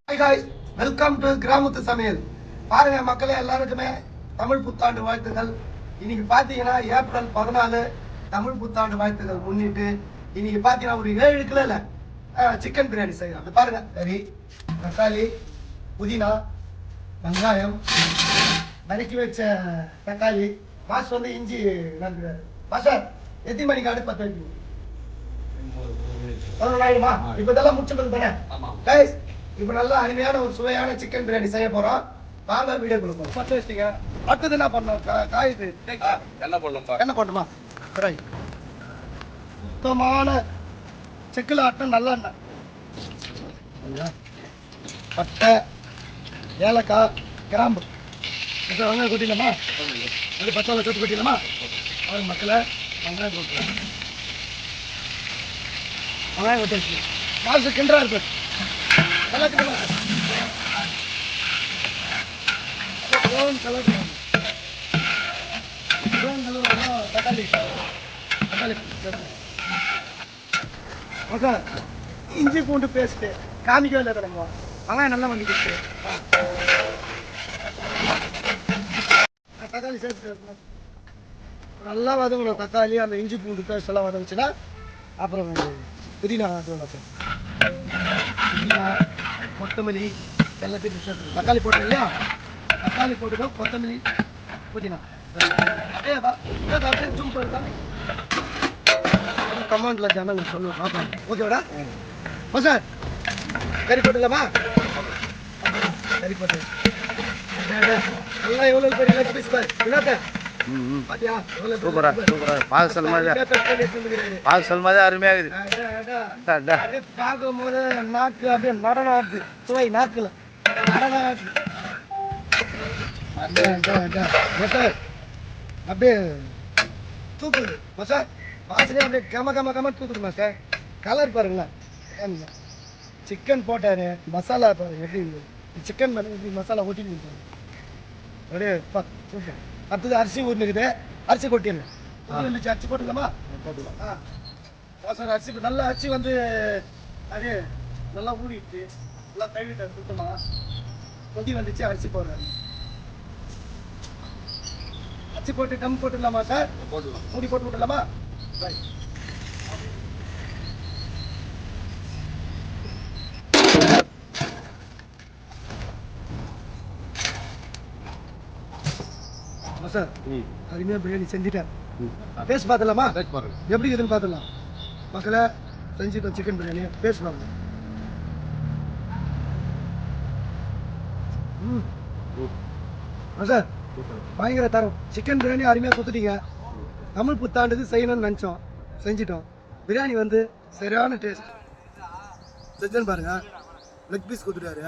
Hi guys, welcome to கிராமத்து சமையல். பாருங்க மக்களே, எல்லாருக்குமே தமிழ் புத்தாண்டு வாழ்த்துக்கள். இன்னைக்கு பாத்தீங்கன்னா ஏப்ரல் 14 தமிழ் புத்தாண்டு வாழ்த்துக்கள் முன்னிட்டு இன்னைக்கு பாத்தீங்கன்னா ஒரு 7 கிலோல சிக்கன் பிரியாணி செய்யலாம். அது பாருங்க, கறி, தக்காளி, புதினா, வெங்காயம், நறுக்கி வச்ச தக்காளி, மாசு வந்து இஞ்சி நறுக்கிறாரு. மாஸ்டர் எத்தனை மணிக்கு அடுப்பு பற்ற வைக்கணும்? இப்ப இதெல்லாம் முடிச்சுட்டு தானே கைஸ். இப்ப நல்லா அருமையான ஒரு சுவையான சிக்கன் பிரியாணி செய்ய போறோம். வாங்க வீடியோ கொடுப்போம். பச்சை வச்சிட்டீங்க, அடுத்தது என்ன பண்ணணும்? காய்க்கு என்ன பண்ணணுமா? சுத்தமான செக்கில் ஆட்டம் நல்லெண்ணெய், பட்டை, ஏலக்காய், கிராம்பு, வெங்காயம் கொட்டிடலாமா? அது பச்சை சேர்த்து கொட்டிடலாமா? மக்களை வெங்காயம் கொட்டுறேன். வெங்காயம் கொட்டி காசு கிண்டா இருக்கு. இஞ்சி பூண்டு பேஸ்ட் காமிக்கவே இல்லை தரங்க. வெங்காயம் நல்லா வந்துச்சு. தக்காளி சேர்த்து நல்லா வதங்கணும். தக்காளி அந்த இஞ்சி பூண்டு பேஸ்ட் எல்லாம் வதங்குச்சுன்னா அப்புறம் புதினா, கொத்தமல்லி எல்லாத்தையும் சேர்த்து தக்காளி போட்டோம் இல்லையா? தக்காளி போட்டுக்கோ, கொத்தமல்லி, புதினா ஜூம் போட்டா கமெண்ட்ல ஜனங்க சொல்லுவோம். பார்ப்போம். ஓகேடா சார், கறி போட்டுக்கலாமா? கறி போட்டு எல்லாம் எவ்வளோ பெரிய லெக் பீஸ் பாரு. சூப்பரா சூப்பரா பார்சல் மாதிரி அருமையாகுது. பார்க்கும் போது நாக்கு அப்படியே நடனம் ஆகுது. சுவை நாக்குல நடனம் ஆகுது. அப்படியே தூக்குது மசார். வாசனையே அப்படியே கம கம கம தூக்குது மாஸ்டர். கலர் பாருங்களேன். சிக்கன் போட்டாரு, மசாலா பாருங்க எப்படி சிக்கன் எப்படி மசாலா ஒட்டிட்டு அப்படியே சூப்பர். அடுத்தது அரிசி ஊர்னுக்குது, அரிசி கொட்டிடணும். அரிசி போட்டுக்கலாமா? போட்டுக்கலாம். சார் அரிசி நல்லா அரிசி வந்து அது நல்லா ஊறிட்டு நல்லா கழுவிட்டு சுத்தமா கொட்டி வந்துச்சு. அரிசி போடுறாரு. அரிசி போட்டு டம் போட்டுடலாமா சார்? போட்டுக்கலாம். மூடி போட்டு விட்டுலாமா? சார் அருமையாக பிரியாணி செஞ்சுட்டேன். பேஸ்ட் பார்த்துலாமா? எப்படி இருக்குதுன்னு பார்த்துலாம். மக்களை செஞ்சுட்டோம் சிக்கன் பிரியாணி. பேஸ்ட் பார்க்கலாம். சார் பயங்கர தரம். சிக்கன் பிரியாணி அருமையாக கொடுத்துட்டீங்க. தமிழ் புத்தாண்டுக்கு செய்யணும்னு நினச்சோம், செஞ்சிட்டோம். பிரியாணி வந்து சரியான டேஸ்ட். செஞ்சேன்னு பாருங்க. லெக் பீஸ் கொடுத்துட்டாரு.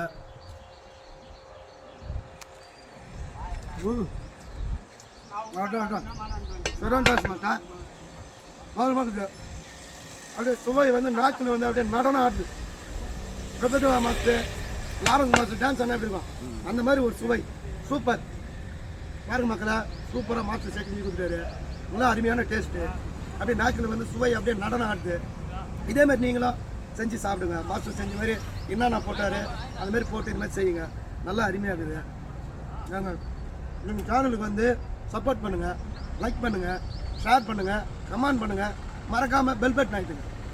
அப்படியே சுவை வந்து நாக்கில் வந்து அப்படியே நடனம் ஆடுது. மாசத்து லாரன்ஸ் மாஸ்டர் டான்ஸ் ஆனா எப்படி இருக்கும் அந்த மாதிரி ஒரு சுவை. சூப்பர். பாருங்க மக்களை, சூப்பராக மாஸ்டர் செஞ்சு கொடுத்துட்டாரு. நல்லா அருமையான டேஸ்ட்டு. அப்படியே நாக்கில் வந்து சுவை அப்படியே நடனம் ஆடுது. இதே மாதிரி நீங்களும் செஞ்சு சாப்பிடுங்க. மாஸ்டர் செஞ்ச மாதிரி என்னென்ன போட்டார் அது மாதிரி போட்டு இது மாதிரி செய்யுங்க. நல்லா அருமையாக இருக்குது. நாங்கள் எங்கள் சேனலுக்கு வந்து சப்போர்ட் பண்ணுங்கள், லைக் பண்ணுங்கள், ஷேர் பண்ணுங்கள், கமெண்ட் பண்ணுங்கள், மறக்காமல் பெல் பட்டன் ஆகிட்டுங்க.